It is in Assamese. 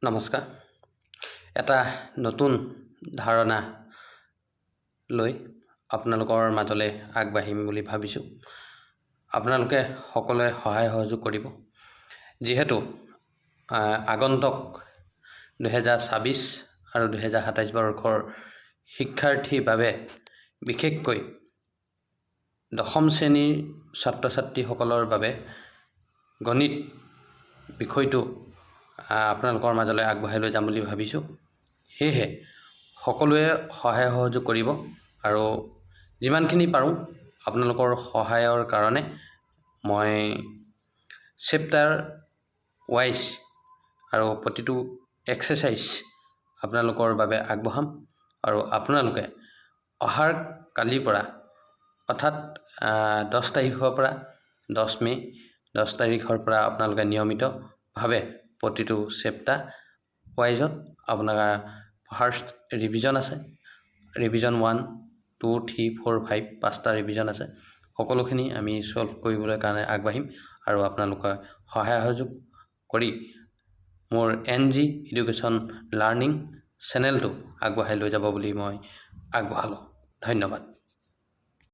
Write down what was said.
নমস্কাৰ। এটা নতুন ধাৰণা লৈ আপোনালোকৰ মাজলৈ আগবাঢ়িম বুলি ভাবিছোঁ। আপোনালোকে সকলোৱে সহায় সহযোগ কৰিব। যিহেতু আগন্তুক 2026 আৰু 2027 বৰ্ষৰ শিক্ষাৰ্থীৰ বাবে বিশেষকৈ দশম শ্ৰেণীৰ ছাত্ৰ ছাত্ৰীসকলৰ বাবে গণিত বিষয়টো আপোনালোকৰ মাজলৈ আগবঢ়াই লৈ যাম বুলি ভাবিছোঁ। সেয়েহে সকলোৱে সহায় সহযোগ কৰিব আৰু যিমানখিনি পাৰোঁ আপোনালোকৰ সহায়ৰ কাৰণে মই চেপ্টাৰ ৱাইজ আৰু প্ৰতিটো এক্সাৰচাইজ আপোনালোকৰ বাবে আগবঢ়াম আৰু আপোনালোকে অহাৰ কালিৰ পৰা অৰ্থাৎ 10 তাৰিখৰ পৰা 10 মে' 10 তাৰিখৰ পৰা আপোনালোকে নিয়মিতভাৱে প্ৰতিটো চেপ্টাৰ ৱাইজত আপোনাৰ ফাৰ্ষ্ট ৰিভিজন আছে, ৰিভিজন 1, 2, 3, 4, 5 5টা ৰিভিজন আছে। সকলোখিনি আমি সলভ কৰিবলৈ কাৰণে আগবাঢ়িম আৰু আপোনালোকে সহায় সহযোগ কৰি মোৰ NG এডুকেশ্যন লাৰ্ণিং চেনেলটো আগবঢ়াই লৈ যাব বুলি মই আগবঢ়ালোঁ। ধন্যবাদ।